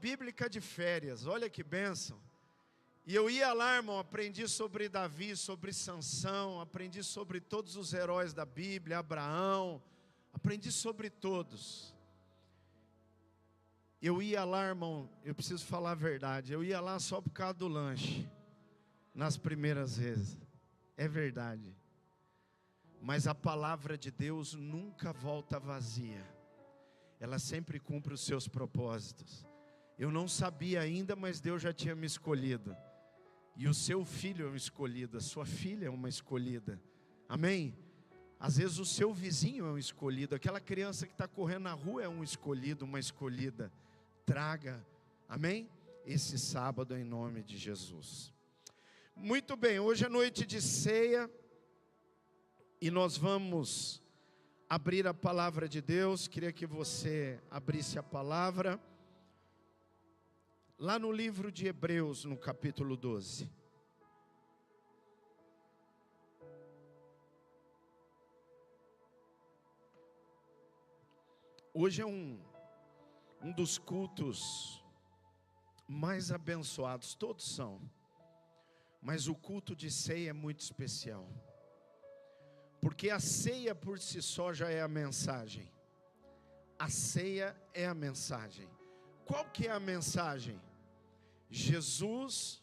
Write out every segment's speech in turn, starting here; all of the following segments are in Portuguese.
bíblica de férias, olha que bênção. E eu ia lá, irmão, aprendi sobre Davi, sobre Sansão, aprendi sobre todos os heróis da Bíblia, Abraão, aprendi sobre todos. Eu ia lá, irmão, eu preciso falar a verdade, eu ia lá só por causa do lanche, nas primeiras vezes, é verdade. Mas a palavra de Deus nunca volta vazia, ela sempre cumpre os seus propósitos. Eu não sabia ainda, mas Deus já tinha me escolhido. E o seu filho é um escolhido, a sua filha é uma escolhida. Amém? Às vezes o seu vizinho é um escolhido, aquela criança que está correndo na rua é um escolhido, uma escolhida. Traga, amém? Esse sábado em nome de Jesus. Muito bem, hoje é noite de ceia e nós vamos abrir a palavra de Deus. Queria que você abrisse a palavra lá no livro de Hebreus, no capítulo 12. Hoje é um dos cultos mais abençoados, todos são, mas o culto de ceia é muito especial, porque a ceia por si só já é a mensagem. A ceia é a mensagem. Qual que é a mensagem? Jesus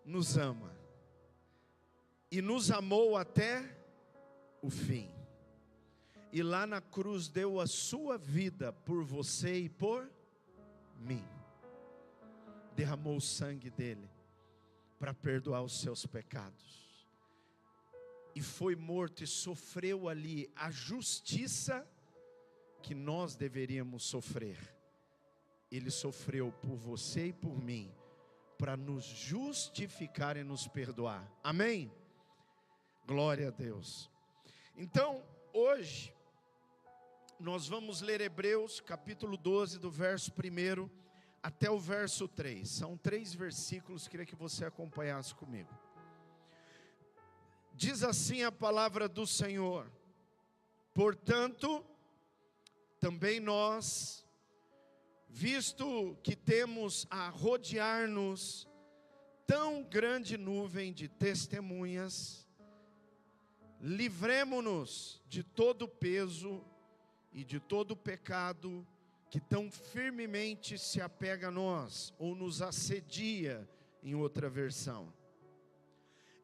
nos ama e nos amou até o fim, e lá na cruz deu a sua vida por você e por mim, derramou o sangue dele para perdoar os seus pecados, e foi morto e sofreu ali a justiça que nós deveríamos sofrer. Ele sofreu por você e por mim, para nos justificar e nos perdoar. Amém? Glória a Deus. Então, hoje, nós vamos ler Hebreus, capítulo 12, do verso 1 até o verso 3. São 3 versículos, queria que você acompanhasse comigo. Diz assim a palavra do Senhor: portanto, também nós, visto que temos a rodear-nos tão grande nuvem de testemunhas, livremo-nos de todo o peso e de todo o pecado que tão firmemente se apega a nós, ou nos assedia, em outra versão.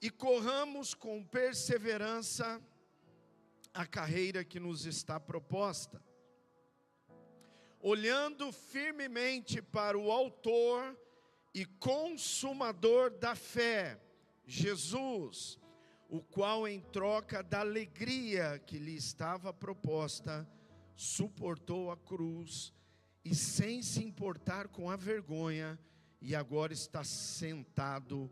E corramos com perseverança a carreira que nos está proposta, olhando firmemente para o autor e consumador da fé, Jesus, o qual em troca da alegria que lhe estava proposta, suportou a cruz, e sem se importar com a vergonha, e agora está sentado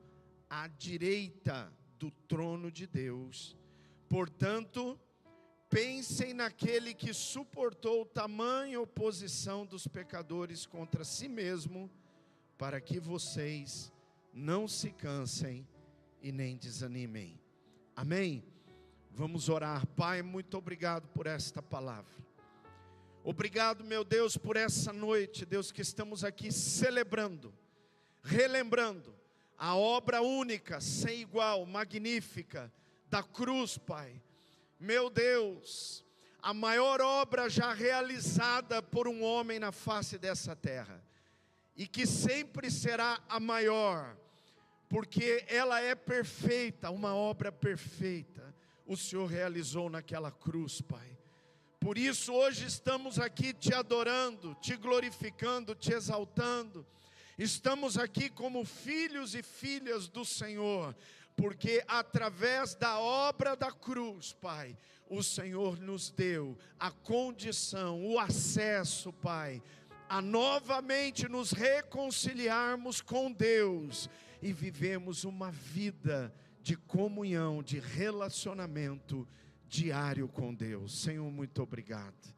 à direita do trono de Deus. Portanto, pensem naquele que suportou tamanha oposição dos pecadores contra si mesmo, para que vocês não se cansem e nem desanimem. Amém? Vamos orar. Pai, muito obrigado por esta palavra. Obrigado, meu Deus, por essa noite, Deus, que estamos aqui celebrando, relembrando a obra única, sem igual, magnífica, da cruz, Pai. Meu Deus, a maior obra já realizada por um homem na face dessa terra, e que sempre será a maior, porque ela é perfeita, uma obra perfeita, o Senhor realizou naquela cruz, Pai. Por isso hoje estamos aqui te adorando, te glorificando, te exaltando. Estamos aqui como filhos e filhas do Senhor, porque através da obra da cruz, Pai, o Senhor nos deu a condição, o acesso, Pai, a novamente nos reconciliarmos com Deus e vivemos uma vida de comunhão, de relacionamento diário com Deus. Senhor, muito obrigado.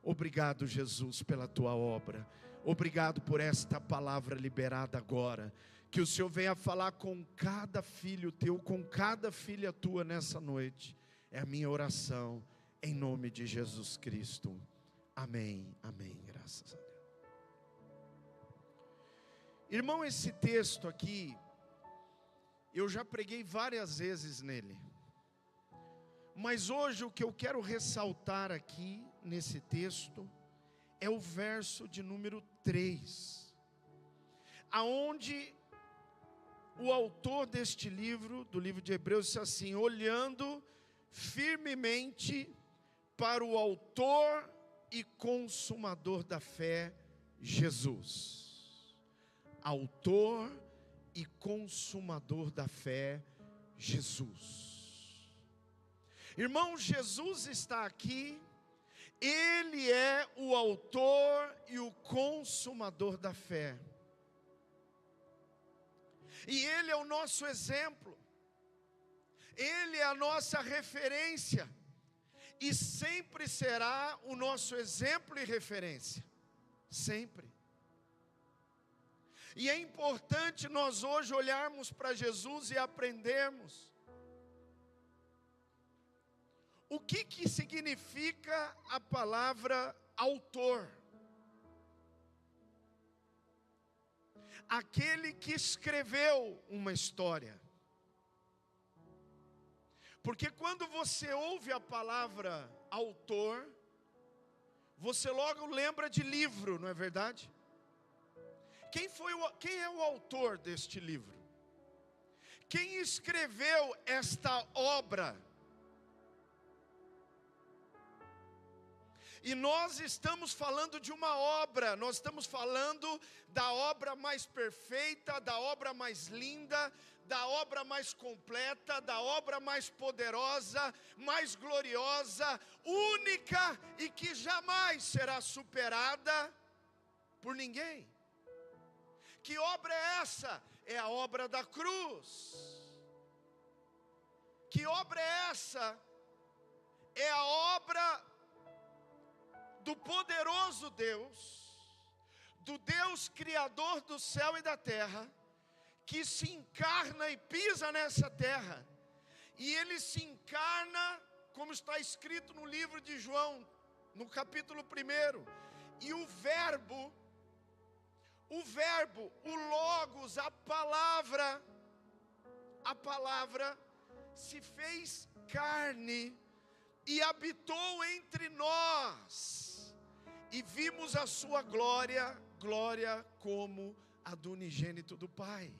Obrigado, Jesus, pela tua obra. Obrigado por esta palavra liberada agora. Que o Senhor venha falar com cada filho teu, com cada filha tua nessa noite. É a minha oração, em nome de Jesus Cristo. Cristo. Amém, amém, graças a Deus. Irmão, esse texto aqui, eu já preguei várias vezes nele. Mas hoje o que eu quero ressaltar aqui, nesse texto, é o verso de número 3. Aonde o autor deste livro, do livro de Hebreus, diz assim: olhando firmemente para o autor e consumador da fé, Jesus. Autor e consumador da fé, Jesus. Irmão, Jesus está aqui, Ele é o autor e o consumador da fé. E Ele é o nosso exemplo, Ele é a nossa referência, e sempre será o nosso exemplo e referência, sempre. E é importante nós hoje olharmos para Jesus e aprendermos o que significa a palavra autor. Aquele que escreveu uma história. Porque quando você ouve a palavra autor, você logo lembra de livro, não é verdade? Quem é o autor deste livro? Quem escreveu esta obra? E nós estamos falando de uma obra, nós estamos falando da obra mais perfeita, da obra mais linda, da obra mais completa, da obra mais poderosa, mais gloriosa, única e que jamais será superada por ninguém. Que obra é essa? É a obra da cruz. Que obra é essa? É a obra do poderoso Deus, do Deus criador do céu e da terra, que se encarna e pisa nessa terra, e Ele se encarna, como está escrito no livro de João, no capítulo 1, e o verbo, o Logos, a palavra se fez carne e habitou entre nós, e vimos a sua glória, glória como a do unigênito do Pai.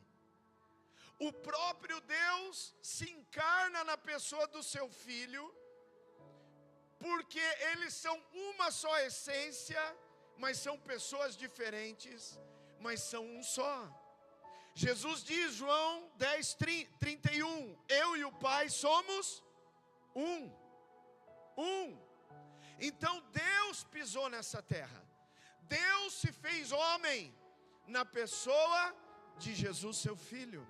O próprio Deus se encarna na pessoa do seu Filho, porque eles são uma só essência, mas são pessoas diferentes, mas são um só. Jesus diz, João 10:31, eu e o Pai somos um. Então Deus pisou nessa terra, Deus se fez homem na pessoa de Jesus, seu Filho,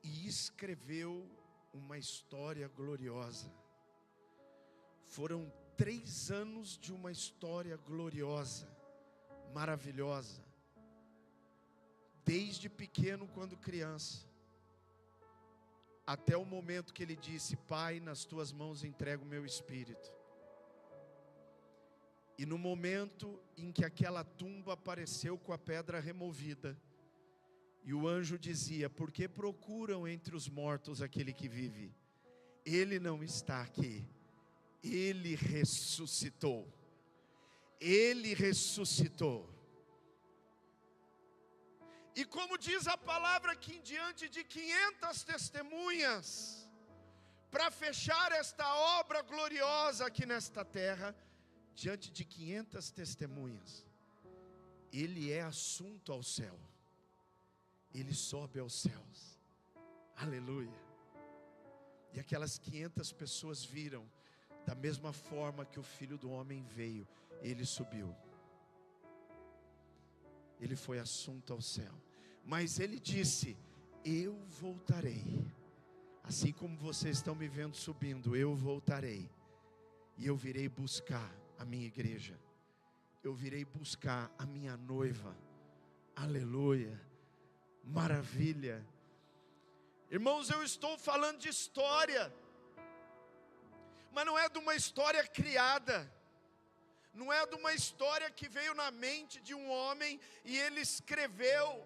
e escreveu uma história gloriosa. Foram 3 anos de uma história gloriosa, maravilhosa, desde pequeno, quando criança, até o momento que ele disse, Pai, nas tuas mãos entrego o meu espírito. E no momento em que aquela tumba apareceu com a pedra removida, e o anjo dizia, por que procuram entre os mortos aquele que vive? Ele não está aqui, ele ressuscitou. Ele ressuscitou. E como diz a palavra que diante de 500 testemunhas, para fechar esta obra gloriosa aqui nesta terra, diante de 500 testemunhas, Ele é assunto ao céu, Ele sobe aos céus, aleluia. E aquelas 500 pessoas viram, da mesma forma que o Filho do Homem veio, Ele subiu, Ele foi assunto ao céu. Mas Ele disse, eu voltarei, assim como vocês estão me vendo subindo, eu voltarei, e eu virei buscar a minha igreja, eu virei buscar a minha noiva, aleluia, maravilha. Irmãos, eu estou falando de história, mas não é de uma história criada, não é de uma história que veio na mente de um homem e ele escreveu.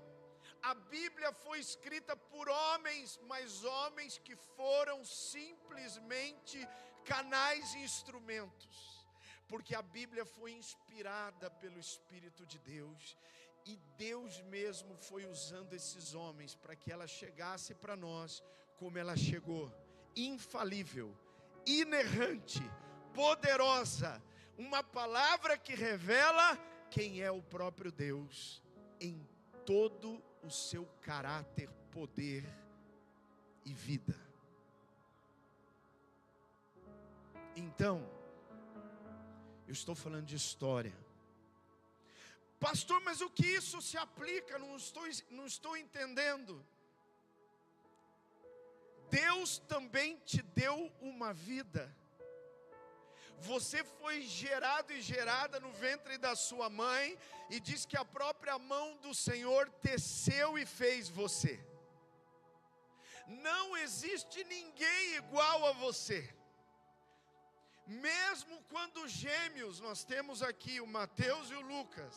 A Bíblia foi escrita por homens, mas homens que foram simplesmente canais e instrumentos, porque a Bíblia foi inspirada pelo Espírito de Deus, e Deus mesmo foi usando esses homens para que ela chegasse para nós como ela chegou, infalível, inerrante, poderosa, uma palavra que revela quem é o próprio Deus em todo o seu caráter, poder e vida. Então, eu estou falando de história. Pastor, mas o que isso se aplica? Não estou entendendo. Deus também te deu uma vida. Você foi gerado e gerada no ventre da sua mãe, e diz que a própria mão do Senhor teceu e fez você. Não existe ninguém igual a você. Mesmo quando gêmeos, nós temos aqui o Mateus e o Lucas,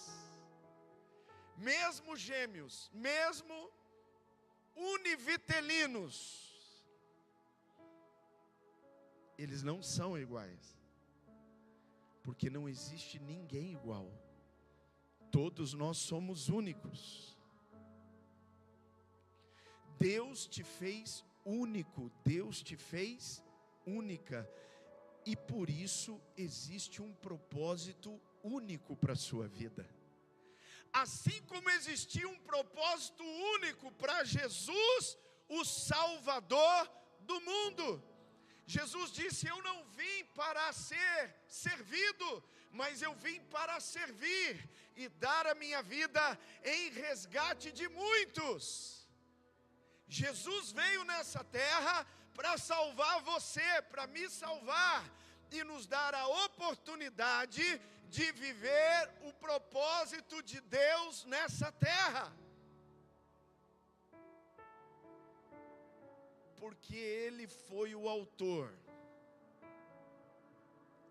mesmo gêmeos, mesmo univitelinos, eles não são iguais, porque não existe ninguém igual. Todos nós somos únicos. Deus te fez único, Deus te fez única, e por isso existe um propósito único para a sua vida. Assim como existia um propósito único para Jesus, o Salvador do mundo. Jesus disse: eu não vim para ser servido, mas eu vim para servir e dar a minha vida em resgate de muitos. Jesus veio nessa terra para salvar você, para me salvar, e nos dar a oportunidade de viver o propósito de Deus nessa terra. Porque Ele foi o autor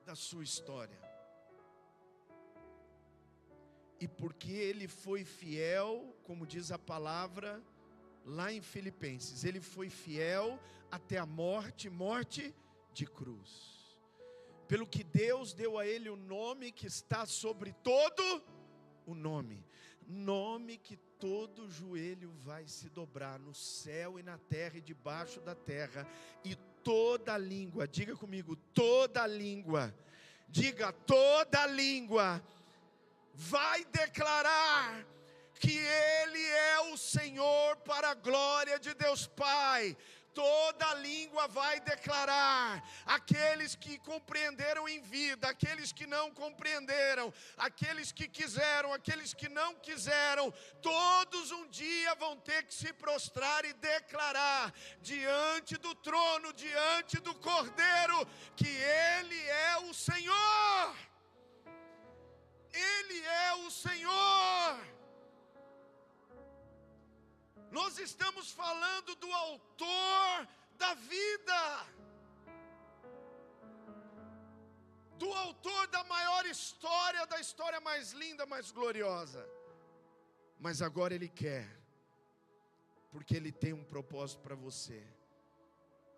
da sua história. E porque Ele foi fiel, como diz a palavra lá em Filipenses, Ele foi fiel até a morte, morte de cruz. Pelo que Deus deu a Ele o nome que está sobre todo o nome. Nome que todo joelho vai se dobrar, no céu e na terra e debaixo da terra. E toda língua, diga comigo, toda língua, diga, toda língua vai declarar que Ele é o Senhor, para a glória de Deus Pai. Toda língua vai declarar, aqueles que compreenderam em vida, aqueles que não compreenderam, aqueles que quiseram, aqueles que não quiseram, todos um dia vão ter que se prostrar e declarar diante do trono, diante do Cordeiro, que Ele é o Senhor. Ele é o Senhor. Nós estamos falando do autor da vida, do autor da maior história, da história mais linda, mais gloriosa. Mas agora Ele quer, porque Ele tem um propósito para você.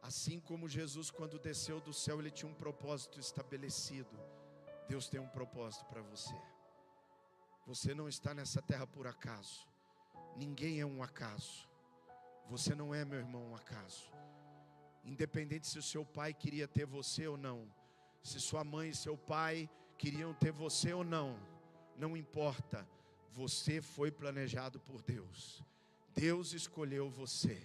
Assim como Jesus, quando desceu do céu, Ele tinha um propósito estabelecido. Deus tem um propósito para você. Você não está nessa terra por acaso. Ninguém é um acaso. Você não é, meu irmão, um acaso. Independente se o seu pai queria ter você ou não, se sua mãe e seu pai queriam ter você ou não, não importa. Você foi planejado por Deus. Deus escolheu você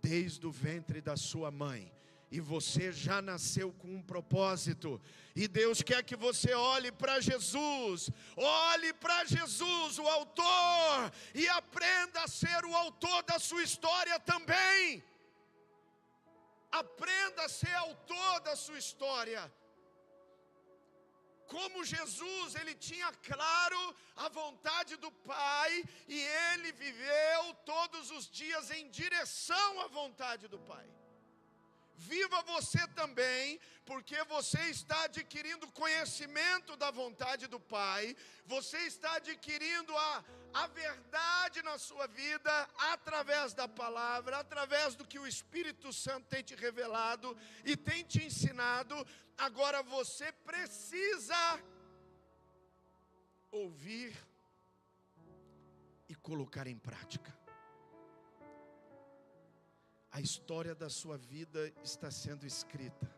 desde o ventre da sua mãe. E você já nasceu com um propósito. E Deus quer que você olhe para Jesus. Olhe para Jesus, o autor. E aprenda a ser o autor da sua história também. Aprenda a ser autor da sua história. Como Jesus, Ele tinha claro a vontade do Pai. E Ele viveu todos os dias em direção à vontade do Pai. viva você também, porque você está adquirindo conhecimento da vontade do Pai, você está adquirindo a verdade na sua vida, através da palavra, através do que o Espírito Santo tem te revelado e tem te ensinado. Agora você precisa ouvir e colocar em prática. A história da sua vida está sendo escrita.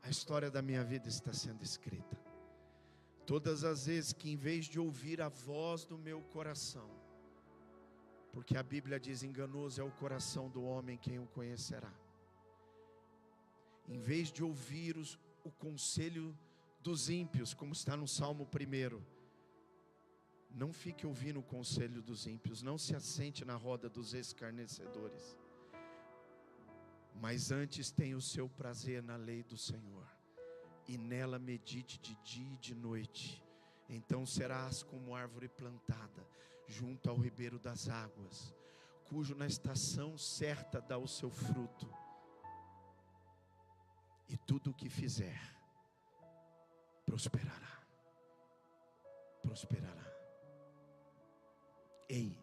A história da minha vida está sendo escrita. Todas as vezes que, em vez de ouvir a voz do meu coração, porque a Bíblia diz: enganoso é o coração do homem, quem o conhecerá. Em vez de ouvir o conselho dos ímpios, como está no Salmo 1, não fique ouvindo o conselho dos ímpios, não se assente na roda dos escarnecedores, mas antes tenha o seu prazer na lei do Senhor, e nela medite de dia e de noite. Então serás como árvore plantada junto ao ribeiro das águas, cujo na estação certa dá o seu fruto, e tudo o que fizer prosperará. Prosperará. Ei,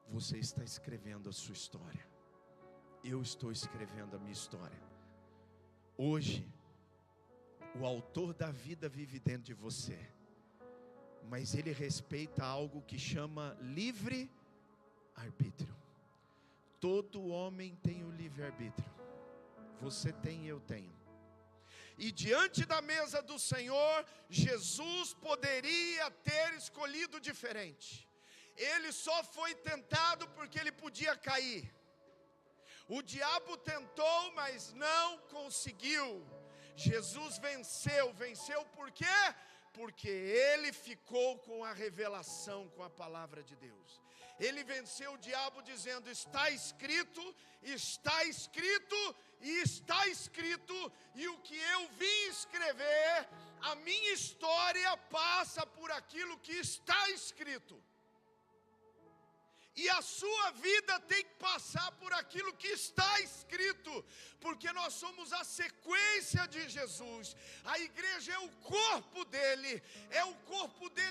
você está escrevendo a sua história. Eu estou escrevendo a minha história. Hoje, o autor da vida vive dentro de você, mas ele respeita algo que chama livre-arbítrio. Todo homem tem o livre-arbítrio. Você tem e eu tenho. E diante da mesa do Senhor, Jesus poderia ter escolhido diferente. Ele só foi tentado porque ele podia cair. O diabo tentou, mas não conseguiu. Jesus venceu. Venceu por quê? Porque ele ficou com a revelação, com a palavra de Deus. Ele venceu o diabo dizendo: está escrito, está escrito e está escrito. E o que eu vim escrever, a minha história passa por aquilo que está escrito. E a sua vida tem que passar por aquilo que está escrito, porque nós somos a sequência de Jesus. A igreja é o corpo dele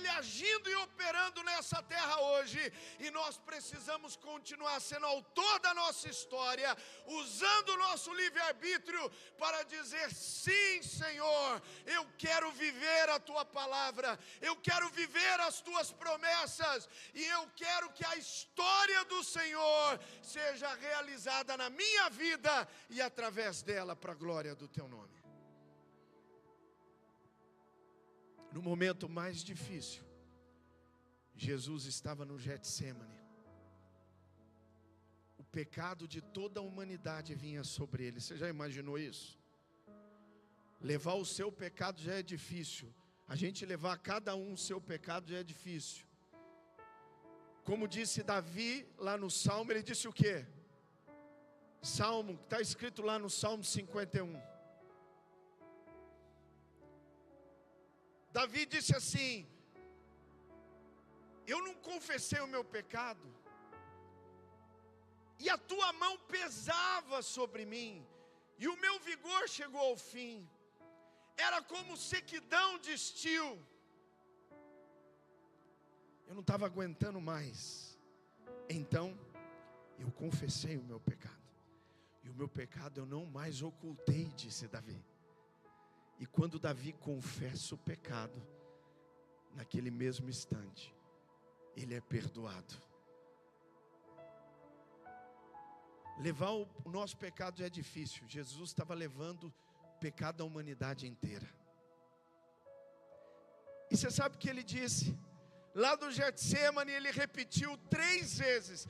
agindo e operando nessa terra hoje, e nós precisamos continuar sendo autor da nossa história, usando o nosso livre-arbítrio para dizer: sim, Senhor, eu quero viver a tua palavra, eu quero viver as tuas promessas, e eu quero que a história do Senhor seja realizada na minha vida e através dela, para a glória do teu nome. No momento mais difícil, Jesus estava no Getsêmani. O pecado de toda a humanidade vinha sobre ele. Você já imaginou isso? Levar o seu pecado já é difícil. A gente levar cada um o seu pecado já é difícil. Como disse Davi lá no Salmo, ele disse o quê? Salmo, que está escrito lá no Salmo 51. Davi disse assim: eu não confessei o meu pecado, e a tua mão pesava sobre mim, e o meu vigor chegou ao fim. Era como sequidão de estio. Eu não estava aguentando mais. Então eu confessei o meu pecado, e o meu pecado eu não mais ocultei, disse Davi. E quando Davi confessa o pecado, naquele mesmo instante ele é perdoado. Levar o nosso pecado é difícil. Jesus estava levando o pecado da humanidade inteira. E você sabe o que ele disse? Lá do Getsêmani ele repetiu 3 vezes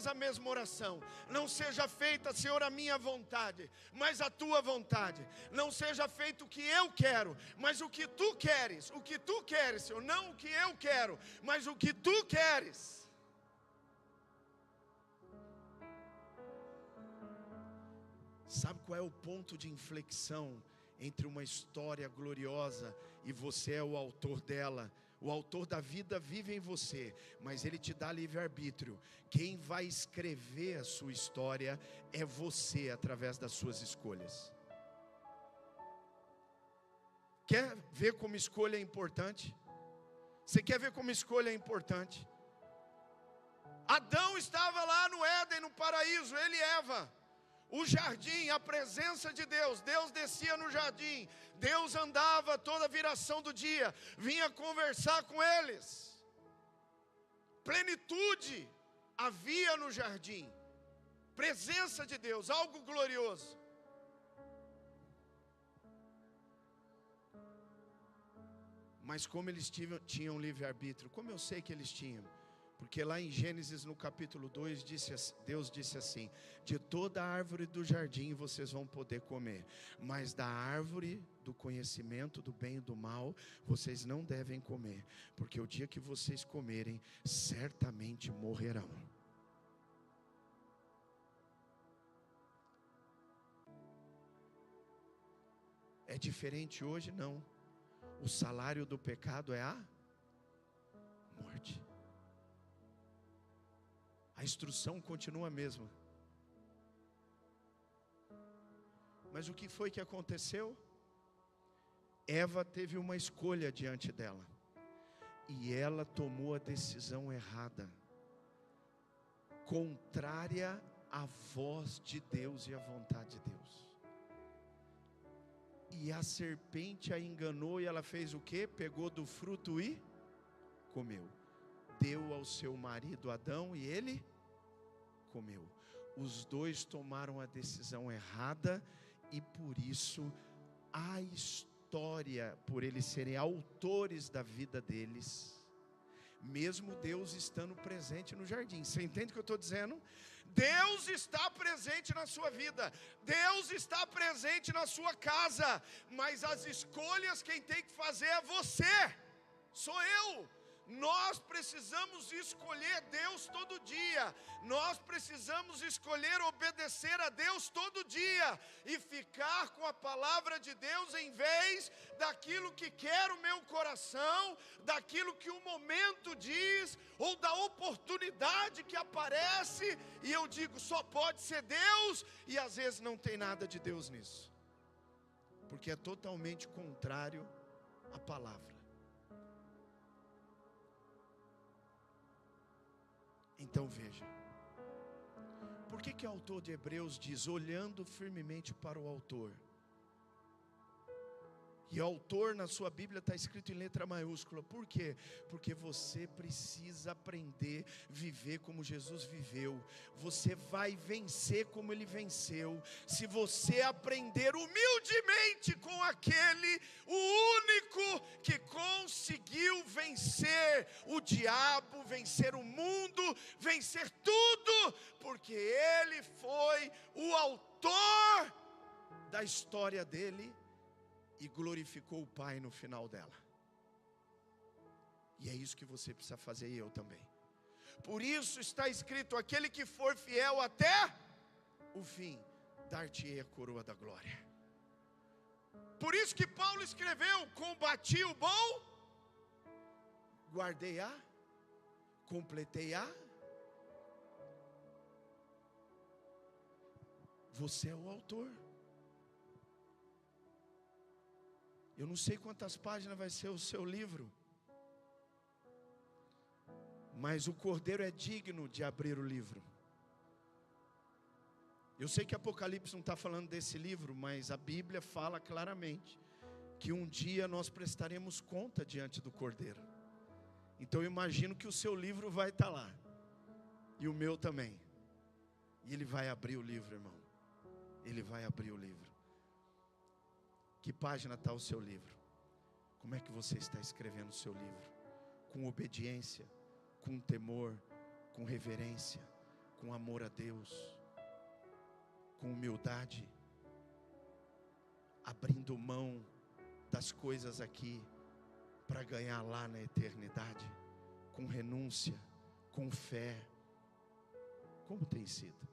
a mesma oração: não seja feita, Senhor, a minha vontade, mas a tua vontade. Não seja feito o que eu quero, mas o que tu queres. O que tu queres, Senhor, não o que eu quero, mas o que tu queres. Sabe qual é o ponto de inflexão entre uma história gloriosa e você é o autor dela? O autor da vida vive em você, mas ele te dá livre-arbítrio. Quem vai escrever a sua história é você, através das suas escolhas. Quer ver como escolha é importante? Você quer ver como escolha é importante? Adão estava lá no Éden, no paraíso, ele e Eva. O jardim, a presença de Deus, Deus descia no jardim, Deus andava toda a viração do dia, vinha conversar com eles. Plenitude havia no jardim, presença de Deus, algo glorioso. Mas como eles tinham livre-arbítrio, como eu sei que eles tinham? Porque lá em Gênesis, no capítulo 2, Deus disse assim: de toda a árvore do jardim vocês vão poder comer, mas da árvore do conhecimento do bem e do mal, vocês não devem comer, porque o dia que vocês comerem, certamente morrerão. É diferente hoje? Não. O salário do pecado é a morte. A instrução continua a mesma. Mas o que foi que aconteceu? Eva teve uma escolha diante dela, e ela tomou a decisão errada, contrária à voz de Deus e à vontade de Deus. E a serpente a enganou, e ela fez o quê? Pegou do fruto e comeu. Deu ao seu marido Adão e ele comeu. Os dois tomaram a decisão errada, e por isso a história, por eles serem autores da vida deles, mesmo Deus estando presente no jardim. Você entende o que eu estou dizendo? Deus está presente na sua vida, Deus está presente na sua casa, mas as escolhas quem tem que fazer é você, sou eu. Nós precisamos escolher Deus todo dia, nós precisamos escolher obedecer a Deus todo dia, e ficar com a palavra de Deus em vez daquilo que quer o meu coração, daquilo que o momento diz, ou da oportunidade que aparece, e eu digo só pode ser Deus, e às vezes não tem nada de Deus nisso, porque é totalmente contrário à palavra. Então veja, por que o autor de Hebreus diz, olhando firmemente para o autor? E o autor na sua Bíblia está escrito em letra maiúscula. Por quê? Porque você precisa aprender a viver como Jesus viveu. Você vai vencer como Ele venceu, se você aprender humildemente com aquele, o único que conseguiu vencer o diabo, vencer o mundo, vencer tudo, porque Ele foi o autor da história dele, e glorificou o Pai no final dela. E é isso que você precisa fazer, e eu também. Por isso está escrito, aquele que for fiel até o fim, dar-te-ei a coroa da glória. Por isso que Paulo escreveu, combati o bom, guardei a, completei a. Você é o autor. Eu não sei quantas páginas vai ser o seu livro, mas o Cordeiro é digno de abrir o livro. Eu sei que Apocalipse não está falando desse livro, mas a Bíblia fala claramente que um dia nós prestaremos conta diante do Cordeiro. Então eu imagino que o seu livro vai estar lá, e o meu também. E ele vai abrir o livro, irmão. Ele vai abrir o livro. Que página está o seu livro? Como é que você está escrevendo o seu livro? Com obediência, com temor, com reverência, com amor a Deus, com humildade, abrindo mão das coisas aqui para ganhar lá na eternidade, com renúncia, com fé. Como tem sido?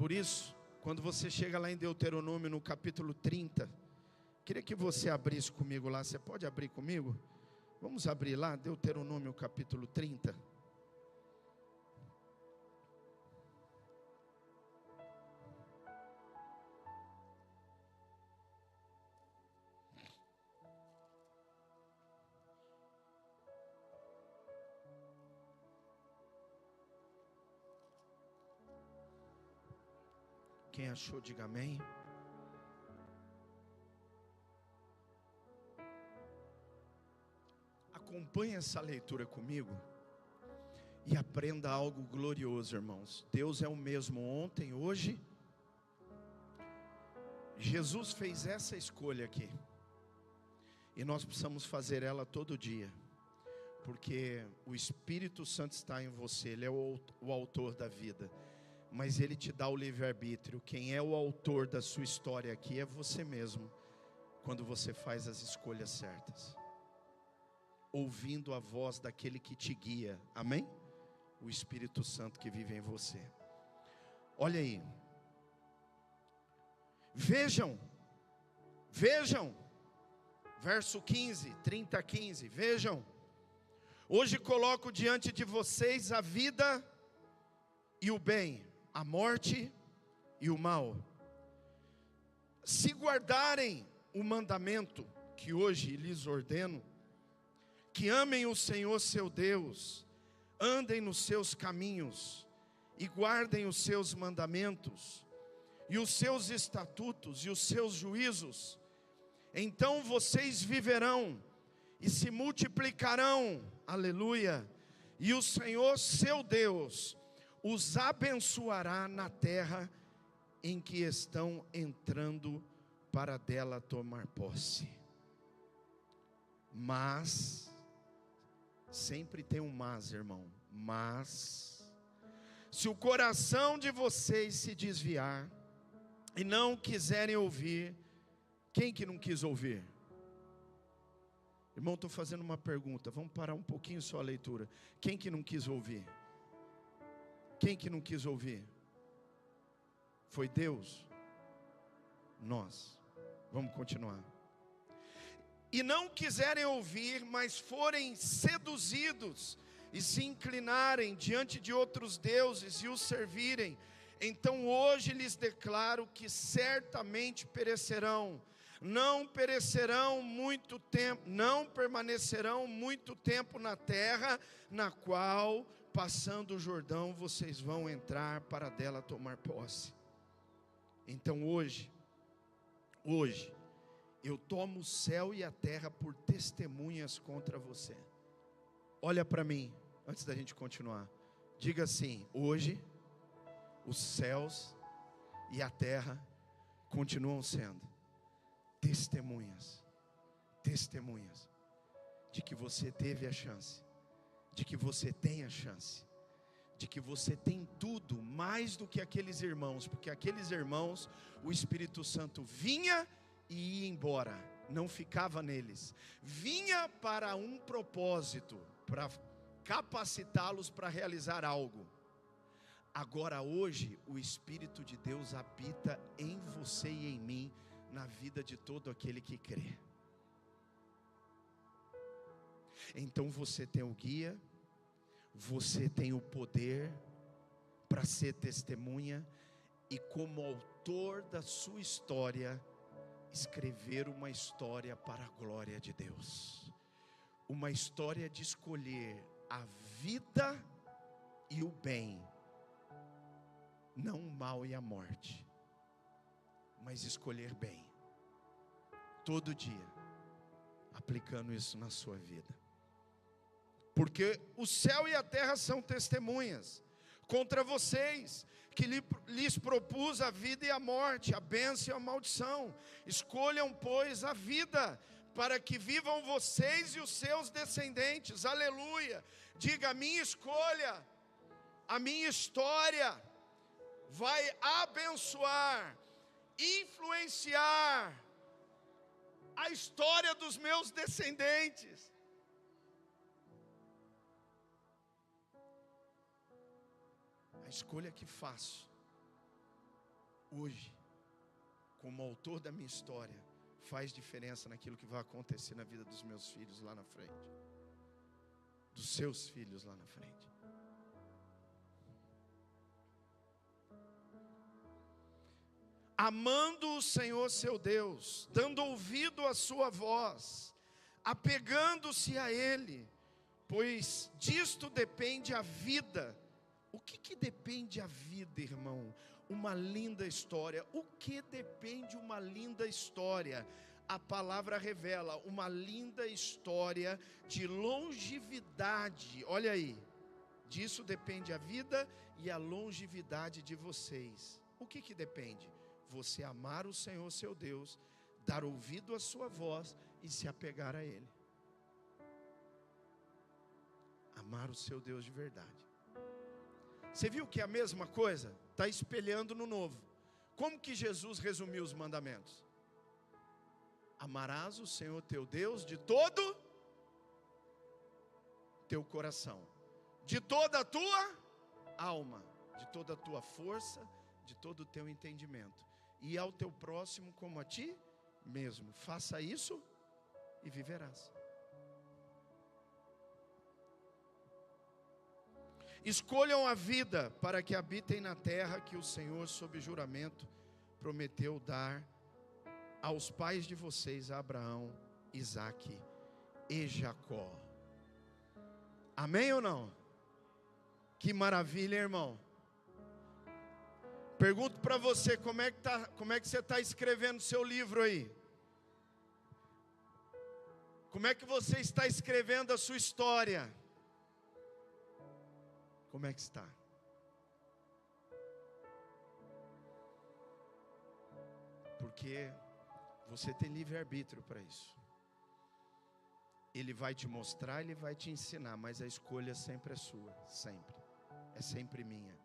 Por isso, quando você chega lá em Deuteronômio, no capítulo 30, queria que você abrisse comigo lá. Você pode abrir comigo? Vamos abrir lá, Deuteronômio capítulo 30. Quem achou, diga amém. Acompanhe essa leitura comigo e aprenda algo glorioso, irmãos. Deus é o mesmo ontem, hoje. Jesus fez essa escolha aqui, e nós precisamos fazer ela todo dia, porque o Espírito Santo está em você. Ele é o autor da vida, mas Ele te dá o livre-arbítrio. Quem é o autor da sua história aqui é você mesmo, quando você faz as escolhas certas, ouvindo a voz daquele que te guia, amém? O Espírito Santo que vive em você. Olha aí, vejam, verso 15, 30, 15, vejam, hoje coloco diante de vocês a vida e o bem, a morte e o mal. Se guardarem o mandamento que hoje lhes ordeno, que amem o Senhor seu Deus, andem nos seus caminhos e guardem os seus mandamentos e os seus estatutos e os seus juízos, então vocês viverão e se multiplicarão, aleluia, e o Senhor seu Deus os abençoará na terra em que estão entrando para dela tomar posse. Mas, sempre tem um mas, irmão, mas, se o coração de vocês se desviar e não quiserem ouvir, quem que não quis ouvir? Irmão, estou fazendo uma pergunta, vamos parar um pouquinho só a leitura. Quem que não quis ouvir? Quem que não quis ouvir? Foi Deus? Nós. Vamos continuar. E não quiserem ouvir, mas forem seduzidos e se inclinarem diante de outros deuses e os servirem, então hoje lhes declaro que certamente perecerão. Não perecerão muito tempo, não permanecerão muito tempo na terra, na qual, passando o Jordão, vocês vão entrar para dela tomar posse. Então hoje, eu tomo o céu e a terra por testemunhas contra você. Olha para mim, antes da gente continuar. Diga assim: hoje, os céus e a terra continuam sendo testemunhas de que você teve a chance, de que você tem a chance, de que você tem tudo mais do que aqueles irmãos, porque aqueles irmãos, o Espírito Santo vinha e ia embora, não ficava neles, vinha para um propósito, para capacitá-los para realizar algo. Agora hoje, o Espírito de Deus habita em você e em mim, na vida de todo aquele que crê. Então você tem o guia, você tem o poder para ser testemunha e, como autor da sua história, escrever uma história para a glória de Deus, uma história de escolher a vida e o bem, não o mal e a morte, mas escolher bem, todo dia, aplicando isso na sua vida. Porque o céu e a terra são testemunhas contra vocês, que lhes propus a vida e a morte, a bênção e a maldição. Escolham, pois, a vida, para que vivam vocês e os seus descendentes, aleluia. Diga: a minha escolha, a minha história vai abençoar, influenciar a história dos meus descendentes. A escolha que faço hoje, como autor da minha história, faz diferença naquilo que vai acontecer na vida dos meus filhos lá na frente, dos seus filhos lá na frente. Amando o Senhor seu Deus, dando ouvido à sua voz, apegando-se a Ele, pois disto depende a vida. O que depende a vida, irmão? Uma linda história. O que depende uma linda história? A palavra revela uma linda história de longevidade. Olha aí, disso depende a vida e a longevidade de vocês. O que depende? Você amar o Senhor seu Deus, dar ouvido à sua voz e se apegar a Ele. Amar o seu Deus de verdade. Você viu que é a mesma coisa? Está espelhando no novo. Como que Jesus resumiu os mandamentos? Amarás o Senhor teu Deus de todo teu coração, de toda a tua alma, de toda a tua força, de todo o teu entendimento, e ao teu próximo como a ti mesmo. Faça isso e viverás. Escolham a vida para que habitem na terra que o Senhor, sob juramento, prometeu dar aos pais de vocês, Abraão, Isaque e Jacó. Amém ou não? Que maravilha, irmão. Pergunto para você, como é que você está escrevendo o seu livro aí? Como é que você está escrevendo a sua história? Como é que está? Porque você tem livre-arbítrio para isso. Ele vai te mostrar, Ele vai te ensinar, mas a escolha sempre é sua, sempre. É sempre minha.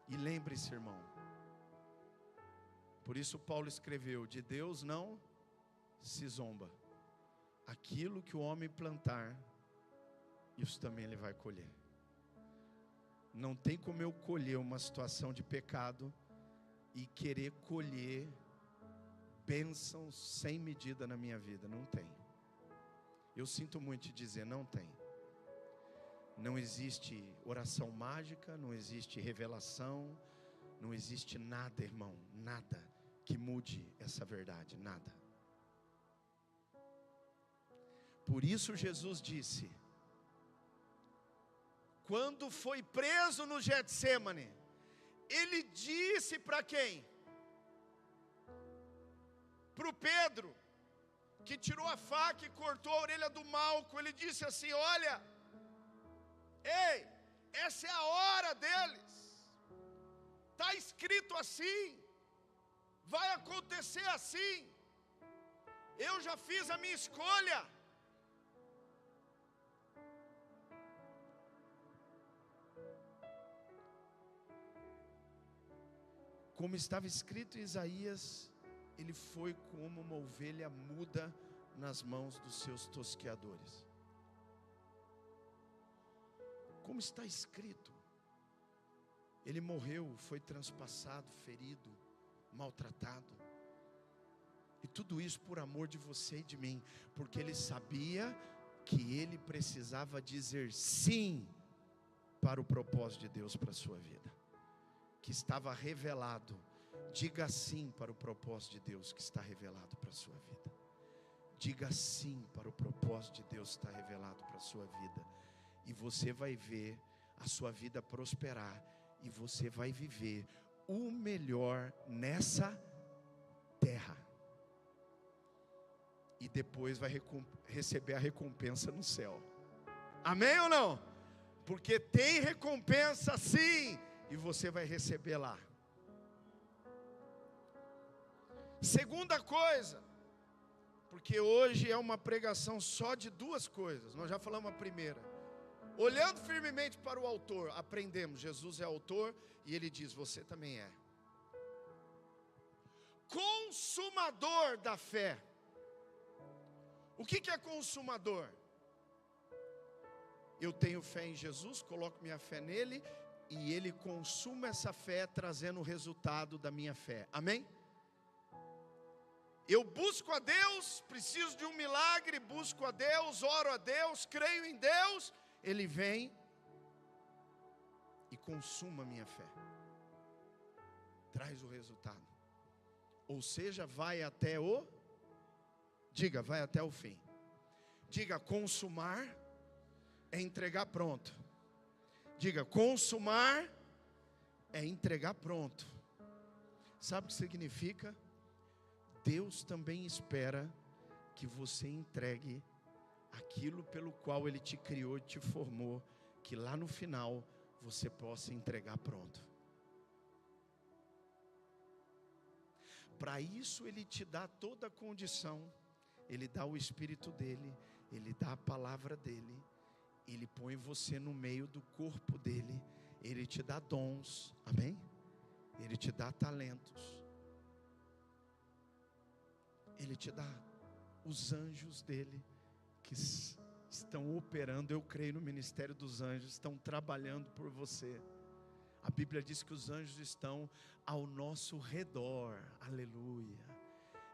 E lembre-se, irmão, por isso Paulo escreveu: de Deus não se zomba. Aquilo que o homem plantar, isso também ele vai colher. Não tem como eu colher uma situação de pecado e querer colher bênçãos sem medida na minha vida. Não tem. Eu sinto muito te dizer, não tem. Não existe oração mágica, não existe revelação, não existe nada, irmão, nada que mude essa verdade, nada. Por isso Jesus disse, quando foi preso no Getsêmani, Ele disse para quem? Para o Pedro, que tirou a faca e cortou a orelha do Malco. Ele disse assim: olha, ei, essa é a hora deles, está escrito assim, vai acontecer assim, eu já fiz a minha escolha. Como estava escrito em Isaías, ele foi como uma ovelha muda nas mãos dos seus tosqueadores. Como está escrito, ele morreu, foi transpassado, ferido, maltratado. E tudo isso por amor de você e de mim, porque ele sabia que ele precisava dizer sim para o propósito de Deus para a sua vida, que estava revelado. Diga sim para o propósito de Deus que está revelado para a sua vida. Diga sim para o propósito de Deus que está revelado para a sua vida. E você vai ver a sua vida prosperar. E você vai viver o melhor nessa terra. E depois vai receber a recompensa no céu. Amém ou não? Porque tem recompensa sim. E você vai receber lá. Segunda coisa, porque hoje é uma pregação só de duas coisas. Nós já falamos a primeira. Olhando firmemente para o autor, aprendemos, Jesus é autor e ele diz, você também é. Consumador da fé. O que é consumador? Eu tenho fé em Jesus, coloco minha fé nele, e ele consuma essa fé trazendo o resultado da minha fé. Amém? Eu busco a Deus, preciso de um milagre, busco a Deus, oro a Deus, creio em Deus, ele vem e consuma a minha fé. Traz o resultado. Ou seja, vai até o... Diga, vai até o fim. Diga, consumar é entregar pronto. Diga, consumar é entregar pronto. Sabe o que significa? Deus também espera que você entregue aquilo pelo qual Ele te criou e te formou, que lá no final você possa entregar pronto. Para isso Ele te dá toda a condição, Ele dá o Espírito dEle, Ele dá a palavra dEle, Ele põe você no meio do corpo dEle, Ele te dá dons, amém? Ele te dá talentos, Ele te dá os anjos dEle, que estão operando, eu creio no ministério dos anjos, estão trabalhando por você. A Bíblia diz que os anjos estão ao nosso redor, aleluia.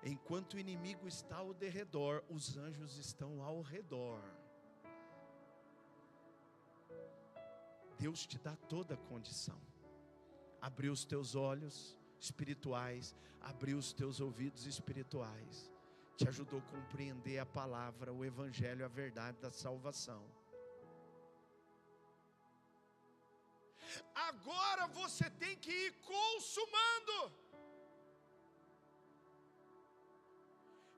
Enquanto o inimigo está ao derredor, os anjos estão ao redor. Deus te dá toda a condição. Abriu os teus olhos espirituais, abriu os teus ouvidos espirituais, te ajudou a compreender a palavra, o evangelho, a verdade da salvação. Agora você tem que ir consumando.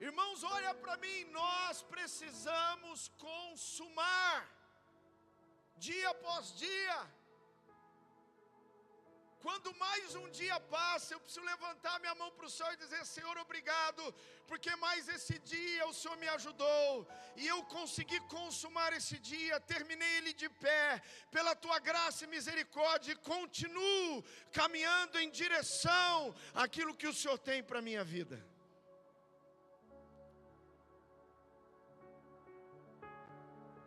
Irmãos, olha para mim, nós precisamos consumar, dia após dia. Quando mais um dia passa, eu preciso levantar minha mão para o céu e dizer: Senhor, obrigado, porque mais esse dia o Senhor me ajudou, e eu consegui consumar esse dia, terminei ele de pé, pela Tua graça e misericórdia, e continuo caminhando em direção àquilo que o Senhor tem para a minha vida.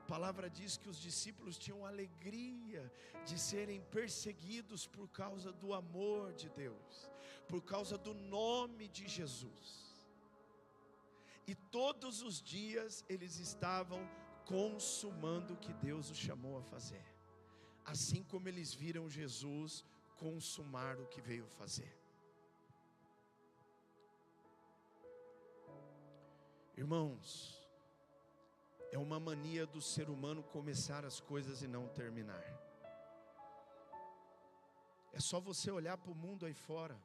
A palavra diz que os discípulos tinham alegria de serem perseguidos por causa do amor de Deus, por causa do nome de Jesus. E todos os dias eles estavam consumando o que Deus os chamou a fazer, assim como eles viram Jesus consumar o que veio fazer. Irmãos, é uma mania do ser humano começar as coisas e não terminar. É só você olhar para o mundo aí fora.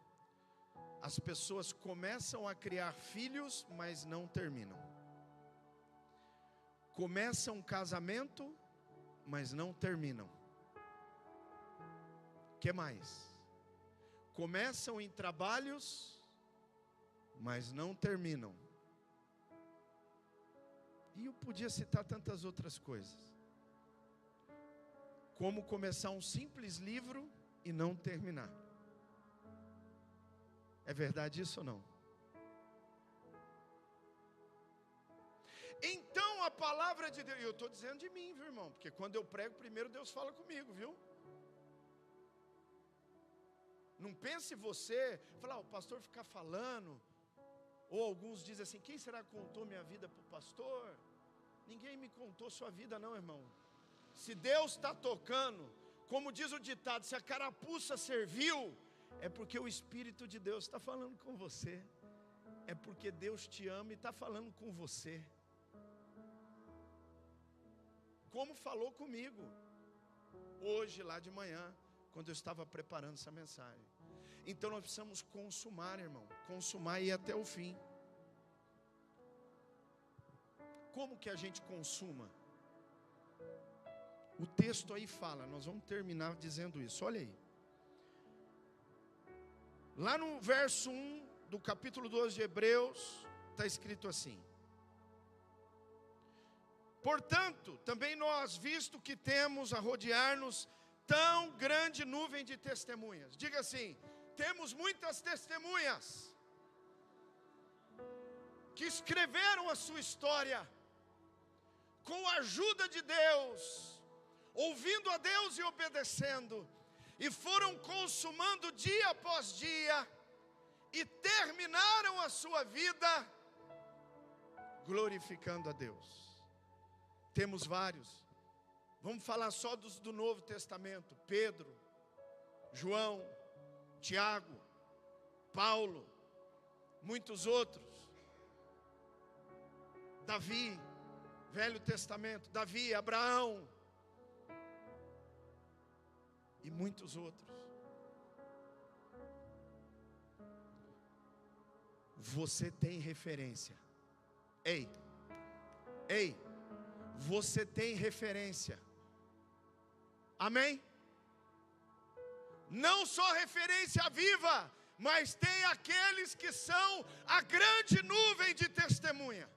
As pessoas começam a criar filhos, mas não terminam. Começam um casamento, mas não terminam. O que mais? Começam em trabalhos, mas não terminam. E eu podia citar tantas outras coisas. Como começar um simples livro e não terminar. É verdade isso ou não? Então a palavra de Deus, e eu estou dizendo de mim, viu, irmão? Porque quando eu prego, primeiro Deus fala comigo, viu? Não pense você, falar, o pastor ficar falando. Ou alguns dizem assim: quem será que contou minha vida para o pastor? Ninguém me contou sua vida não, irmão. Se Deus está tocando, como diz o ditado, se a carapuça serviu, é porque o Espírito de Deus está falando com você. É porque Deus te ama e está falando com você. Como falou comigo hoje lá de manhã, quando eu estava preparando essa mensagem. Então nós precisamos consumar, irmão. Consumar e ir até o fim. Como que a gente consuma? O texto aí fala, nós vamos terminar dizendo isso, olha aí. Lá no verso 1 do capítulo 12 de Hebreus, está escrito assim: portanto, também nós, visto que temos a rodear-nos tão grande nuvem de testemunhas. Diga assim: temos muitas testemunhas que escreveram a sua história, com a ajuda de Deus, ouvindo a Deus e obedecendo, e foram consumando dia após dia, e terminaram a sua vida glorificando a Deus. Temos vários, vamos falar só dos do Novo Testamento: Pedro, João, Tiago, Paulo, muitos outros. Davi, Velho Testamento, Davi, Abraão e muitos outros. Você tem referência. Ei, você tem referência. Amém? Não só referência viva, mas tem aqueles que são a grande nuvem de testemunha.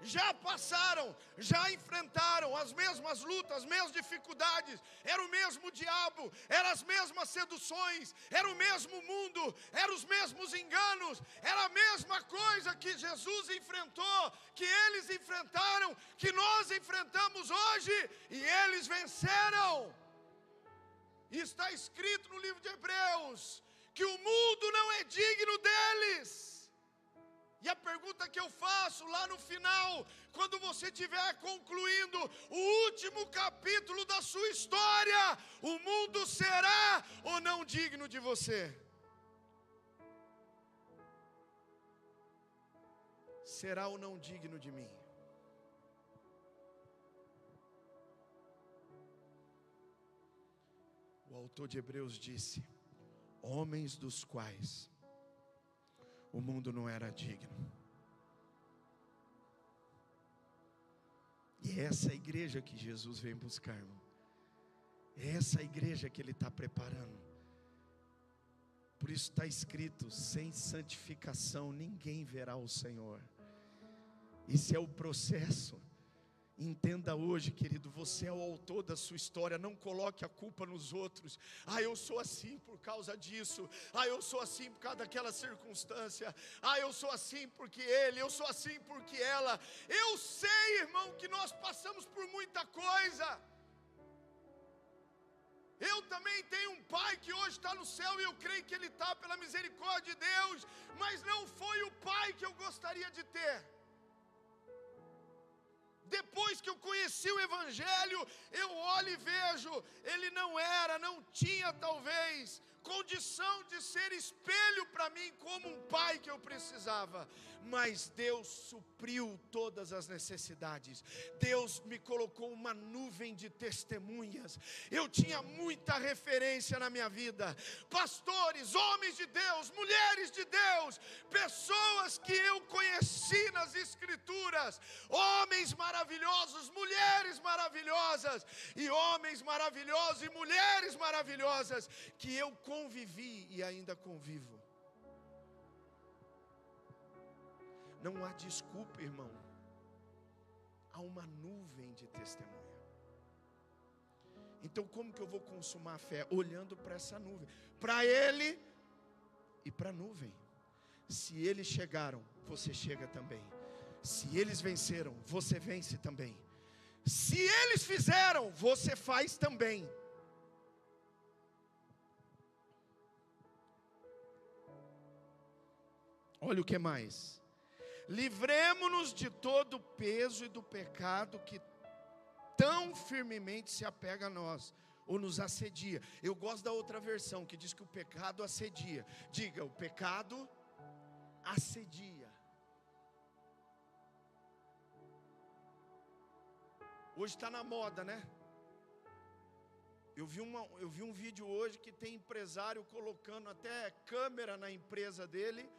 Já passaram, já enfrentaram as mesmas lutas, as mesmas dificuldades. Era o mesmo diabo, eram as mesmas seduções, era o mesmo mundo, eram os mesmos enganos, era a mesma coisa que Jesus enfrentou, que eles enfrentaram, que nós enfrentamos hoje, e eles venceram. E está escrito no livro de Hebreus que o mundo não é digno deles. E a pergunta que eu faço lá no final, quando você estiver concluindo o último capítulo da sua história, o mundo será ou não digno de você? Será ou não digno de mim? O autor de Hebreus disse: homens dos quais o mundo não era digno. E é essa igreja que Jesus vem buscar, irmão. É essa igreja que Ele está preparando. Por isso está escrito: sem santificação ninguém verá o Senhor. Esse é o processo. Entenda hoje, querido, você é o autor da sua história. Não coloque a culpa nos outros. Eu sou assim por causa disso. Eu sou assim por causa daquela circunstância. Eu sou assim porque ele, eu sou assim porque ela. Eu sei, irmão, que nós passamos por muita coisa. Eu também tenho um pai que hoje está no céu, e eu creio que ele está pela misericórdia de Deus, mas não foi o pai que eu gostaria de ter. Depois que eu conheci o Evangelho, eu olho e vejo, ele não tinha talvez condição de ser espelho para mim como um pai que eu precisava, mas Deus supriu todas as necessidades. Deus me colocou uma nuvem de testemunhas. Eu tinha muita referência na minha vida, pastores, homens de Deus, mulheres de Deus, pessoas que eu conheci nas Escrituras, homens maravilhosos, mulheres maravilhosas, e homens maravilhosos e mulheres maravilhosas que eu convivi e ainda convivo. Não há desculpa, irmão. Há uma nuvem de testemunha. Então como que eu vou consumar a fé? Olhando para essa nuvem, para ele e para a nuvem. Se eles chegaram, você chega também. Se eles venceram, você vence também. Se eles fizeram, você faz também. Olha o que mais. Livremo-nos de todo o peso e do pecado que tão firmemente se apega a nós, ou nos assedia. Eu gosto da outra versão, que diz que o pecado assedia. Diga: o pecado assedia. Hoje está na moda, né? Eu vi um vídeo hoje que tem empresário colocando até câmera na empresa dele,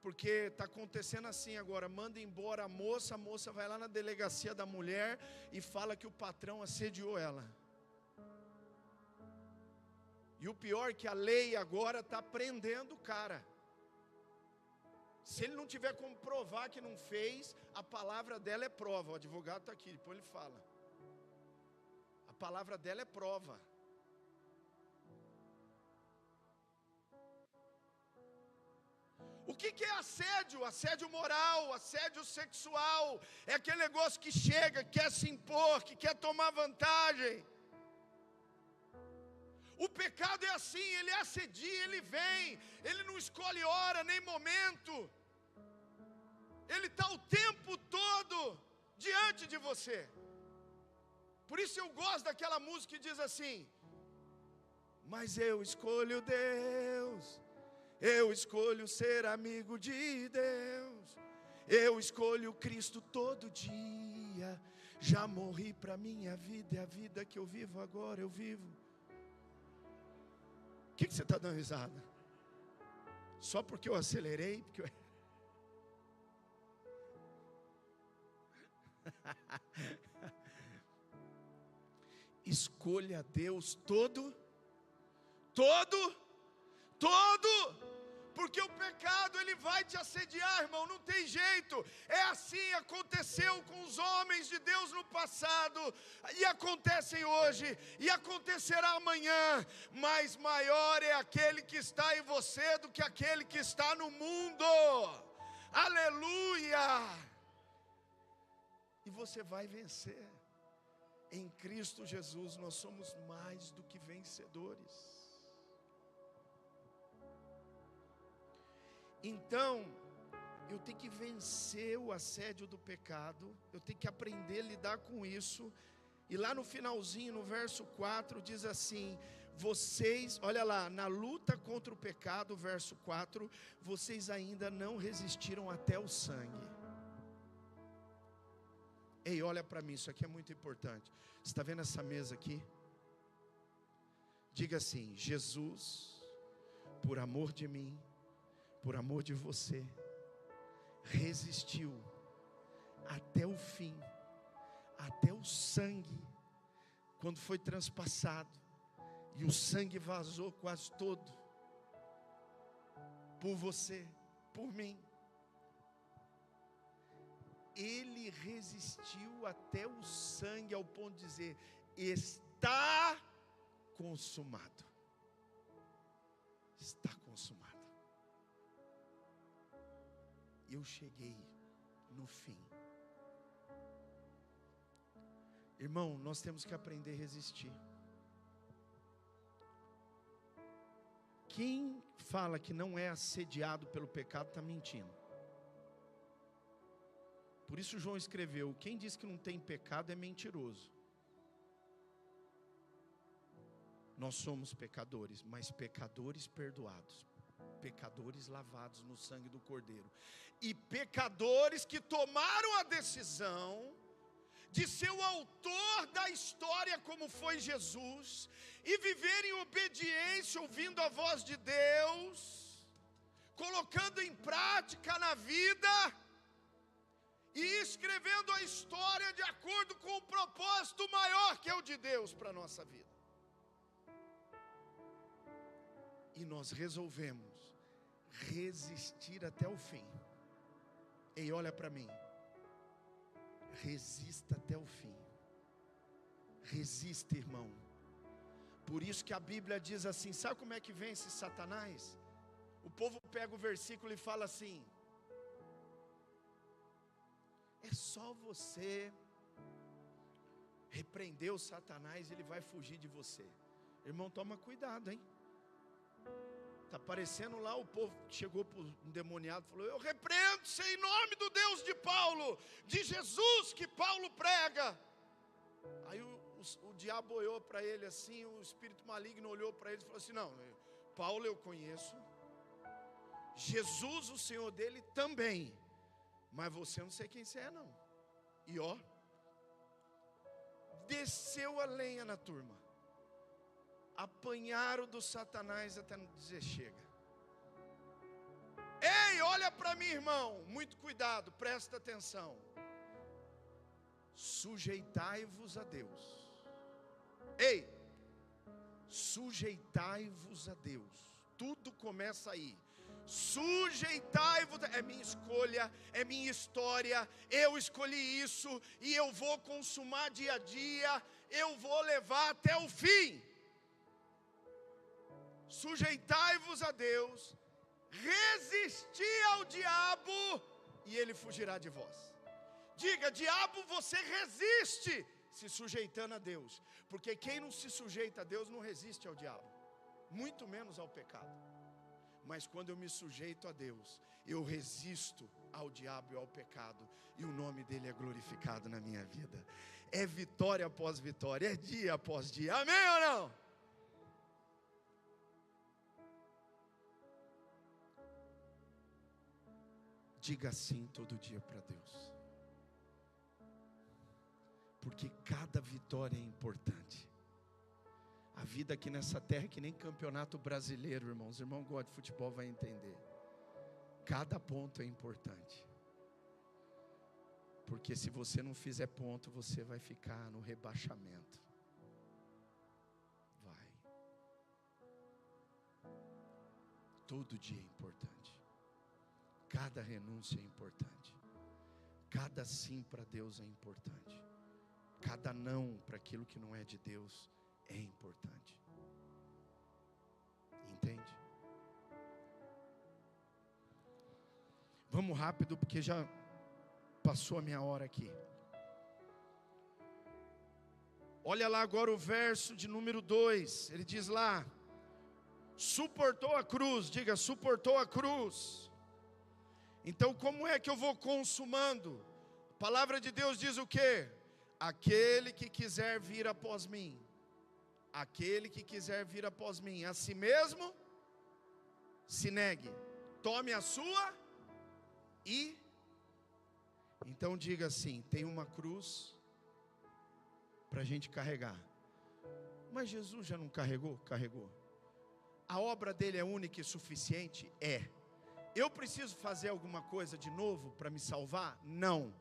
porque está acontecendo assim agora: manda embora a moça vai lá na delegacia da mulher e fala que o patrão assediou ela. E o pior é que a lei agora está prendendo o cara. Se ele não tiver como provar que não fez, a palavra dela é prova. O advogado está aqui, depois ele fala. A palavra dela é prova. O que é assédio? Assédio moral, assédio sexual. É aquele negócio que chega, quer se impor, que quer tomar vantagem. O pecado é assim, ele assedia, ele vem, ele não escolhe hora nem momento. Ele está o tempo todo diante de você. Por isso eu gosto daquela música que diz assim: mas eu escolho Deus, eu escolho ser amigo de Deus, eu escolho Cristo todo dia. Já morri para minha vida, e a vida que eu vivo agora eu vivo. O que você está dando risada? Só porque eu acelerei? Porque eu... Escolha Deus todo, porque o pecado ele vai te assediar, irmão, não tem jeito. É assim, aconteceu com os homens de Deus no passado, e acontecem hoje, e acontecerá amanhã. Mas maior é aquele que está em você do que aquele que está no mundo. Aleluia! E você vai vencer. Em Cristo Jesus nós somos mais do que vencedores. Então, eu tenho que vencer o assédio do pecado, eu tenho que aprender a lidar com isso. E lá no finalzinho, no verso 4, diz assim: vocês, olha lá, na luta contra o pecado, verso 4, vocês ainda não resistiram até o sangue. Ei, olha para mim, isso aqui é muito importante. Você está vendo essa mesa aqui? Diga assim: Jesus, por amor de mim, por amor de você, resistiu até o fim, até o sangue, quando foi transpassado, e o sangue vazou quase todo, por você, por mim. Ele resistiu até o sangue, ao ponto de dizer: está consumado. Está consumado. Eu cheguei no fim. Irmão, nós temos que aprender a resistir. Quem fala que não é assediado pelo pecado está mentindo. Por isso João escreveu: quem diz que não tem pecado é mentiroso. Nós somos pecadores, mas pecadores perdoados, pecadores lavados no sangue do Cordeiro, e pecadores que tomaram a decisão de ser o autor da história, como foi Jesus, e viver em obediência, ouvindo a voz de Deus, colocando em prática na vida, e escrevendo a história de acordo com o propósito maior que é o de Deus para a nossa vida. E nós resolvemos resistir até o fim. Ei, olha para mim. Resista até o fim. Resista, irmão. Por isso que a Bíblia diz assim, sabe como é que vence Satanás? O povo pega o versículo e fala assim: é só você repreender o Satanás, ele vai fugir de você. Irmão, toma cuidado, hein? Está parecendo lá o povo que chegou para o endemoniado e falou: eu repreendo-se em nome do Deus de Paulo, de Jesus que Paulo prega. Aí o diabo olhou para ele assim, o espírito maligno olhou para ele e falou assim: não, Paulo eu conheço, Jesus o Senhor dele também, mas você eu não sei quem você é não. E ó, desceu a lenha na turma, apanharam do Satanás até não dizer chega. Ei, olha para mim, irmão, muito cuidado, presta atenção. Sujeitai-vos a Deus. Ei, sujeitai-vos a Deus. Tudo começa aí. Sujeitai-vos, é minha escolha, é minha história, eu escolhi isso e eu vou consumar dia a dia, eu vou levar até o fim. Sujeitai-vos a Deus, resistir ao diabo e ele fugirá de vós. Diga: diabo, você resiste, se sujeitando a Deus. Porque quem não se sujeita a Deus não resiste ao diabo, muito menos ao pecado. Mas quando eu me sujeito a Deus, eu resisto ao diabo e ao pecado, e o nome dele é glorificado na minha vida. É vitória após vitória, é dia após dia. Amém ou não? Diga sim todo dia para Deus, porque cada vitória é importante. A vida aqui nessa terra é que nem campeonato brasileiro, irmãos. O irmão gosta de futebol, vai entender. Cada ponto é importante, porque se você não fizer ponto, você vai ficar no rebaixamento. Vai. Todo dia é importante. Cada renúncia é importante. Cada sim para Deus é importante. Cada não para aquilo que não é de Deus é importante. Entende? Vamos rápido, porque já passou a minha hora aqui. Olha lá agora o verso de número 2. Ele diz lá: suportou a cruz. Diga: suportou a cruz. Então como é que eu vou consumando? A palavra de Deus diz o quê? Aquele que quiser vir após mim, aquele que quiser vir após mim, a si mesmo se negue, tome a sua e... Então diga assim: tem uma cruz para a gente carregar. Mas Jesus já não carregou? Carregou. A obra dele é única e suficiente? É. Eu preciso fazer alguma coisa de novo para me salvar? Não.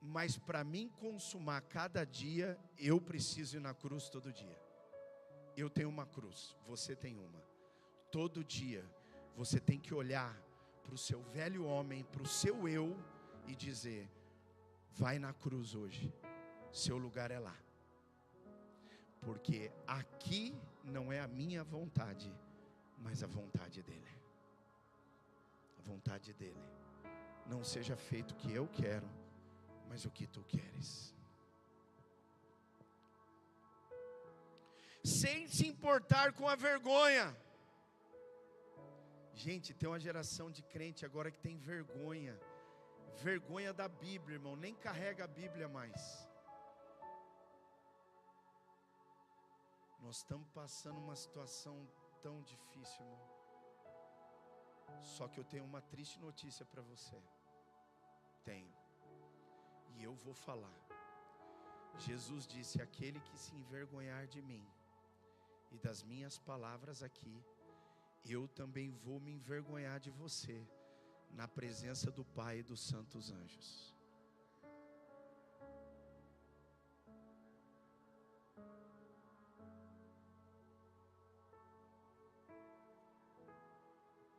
Mas para mim consumar cada dia, eu preciso ir na cruz todo dia. Eu tenho uma cruz, você tem uma. Todo dia você tem que olhar para o seu velho homem, para o seu eu, e dizer: vai na cruz hoje, seu lugar é lá. Porque aqui não é a minha vontade, mas a vontade dele. A vontade dele. Não seja feito o que eu quero, mas o que tu queres. Sem se importar com a vergonha. Gente, tem uma geração de crente agora que tem vergonha. Vergonha da Bíblia, irmão. Nem carrega a Bíblia mais. Nós estamos passando uma situação tão difícil, irmão. Só que eu tenho uma triste notícia para você. Tenho. E eu vou falar. Jesus disse: aquele que se envergonhar de mim e das minhas palavras aqui, eu também vou me envergonhar de você na presença do Pai e dos santos anjos.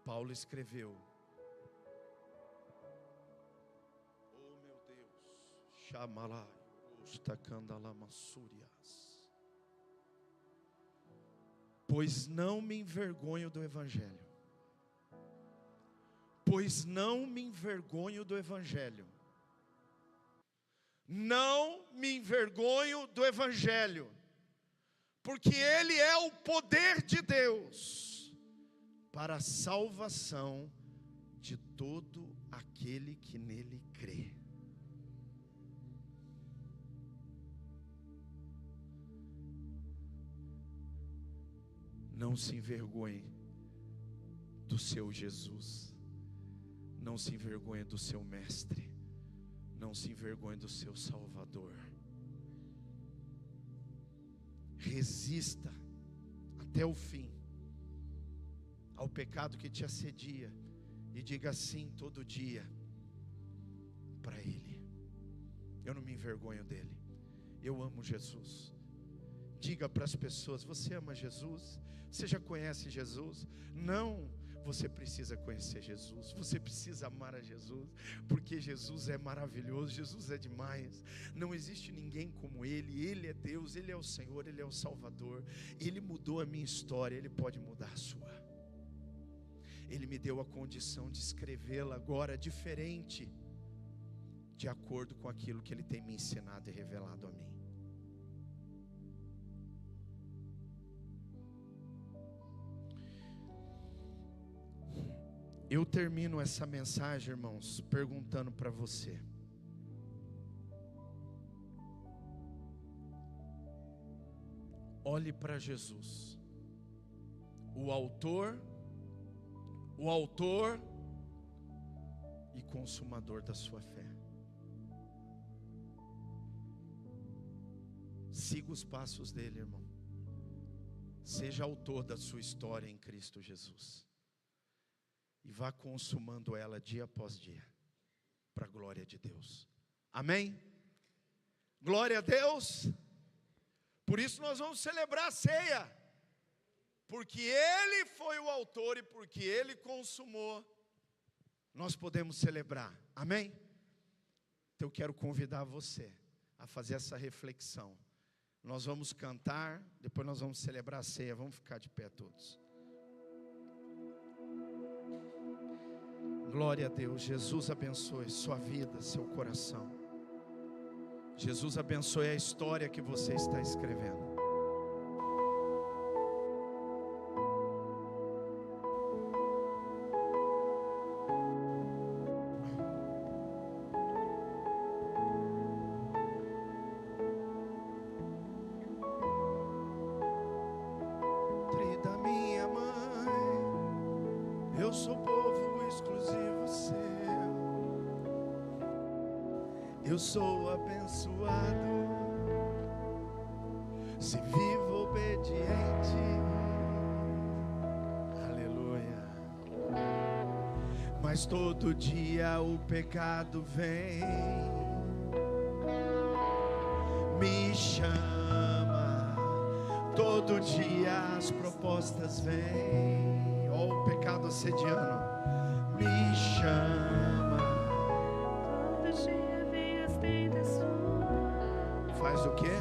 Paulo escreveu: oh meu Deus, chamalai, ostacandalamassurias. Pois não me envergonho do Evangelho. Pois não me envergonho do Evangelho. Não me envergonho do Evangelho. Porque ele é o poder de Deus para a salvação de todo aquele que nele crê. Não se envergonhe do seu Jesus. Não se envergonhe do seu mestre. Não se envergonhe do seu Salvador. Resista até o fim ao pecado que te assedia e diga sim todo dia para Ele. Eu não me envergonho dele. Eu amo Jesus. Diga para as pessoas: você ama Jesus? Você já conhece Jesus? Não, você precisa conhecer Jesus. Você precisa amar a Jesus, porque Jesus é maravilhoso, Jesus é demais. Não existe ninguém como Ele. Ele é Deus, Ele é o Senhor, Ele é o Salvador. Ele mudou a minha história, Ele pode mudar a sua. Ele me deu a condição de escrevê-la agora diferente, de acordo com aquilo que Ele tem me ensinado e revelado a mim. Eu termino essa mensagem, irmãos, perguntando para você: olhe para Jesus, o autor e consumador da sua fé. Siga os passos dele, irmão. Seja autor da sua história em Cristo Jesus. E vá consumando ela dia após dia, para a glória de Deus. Amém? Glória a Deus. Por isso nós vamos celebrar a ceia, porque Ele foi o autor e porque Ele consumou, nós podemos celebrar. Amém? Então eu quero convidar você a fazer essa reflexão. Nós vamos cantar, depois nós vamos celebrar a ceia. Vamos ficar de pé todos. Glória a Deus. Jesus abençoe sua vida, seu coração. Jesus abençoe a história que você está escrevendo. Da minha mãe, eu sou povo exclusivo seu. Eu sou abençoado se vivo obediente. Aleluia. Mas todo dia o pecado vem, me chama. Todo dia as propostas vêm. Ó, o pecado assediando me chama. Todo dia vem as tentações. Faz o quê?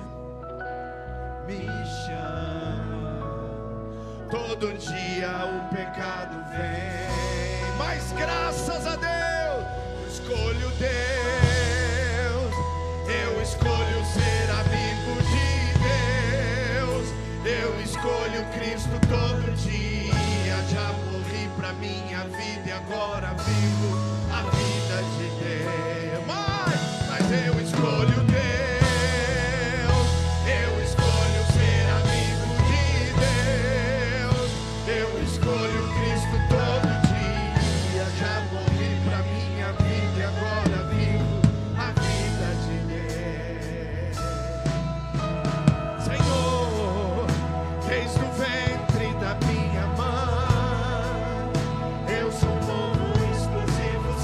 Me chama. Todo dia o pecado vem, mas graças a Deus eu escolho Deus. Eu escolho ser amigo de Deus. Eu escolho Cristo todo dia. Já morri pra minha vida e agora vivo a vida de Deus. Mas eu escolho Deus. Eu escolho ser amigo de Deus. Eu escolho Cristo todo dia. Já morri pra minha vida e agora vivo a vida de Deus. Senhor, desde o ventre da minha mãe, eu sou povo exclusivo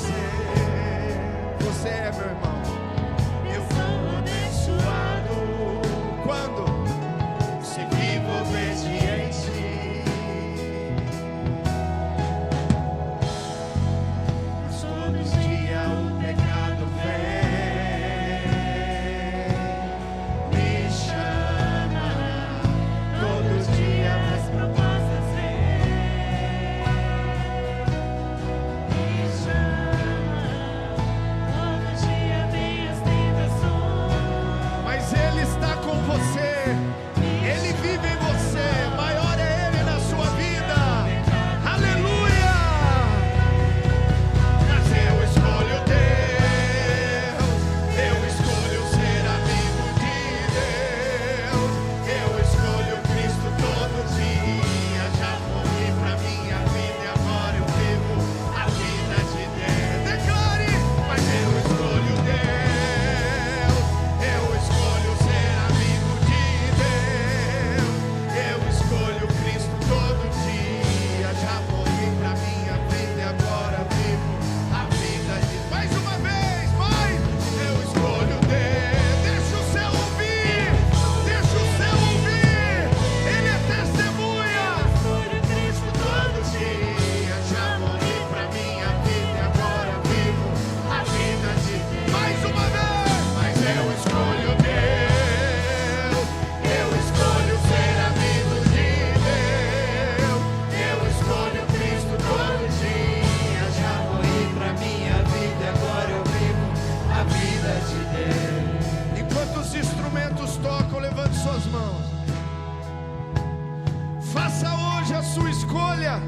sua escolha.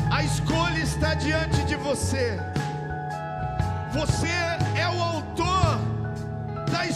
A escolha está diante de você. Você é o autor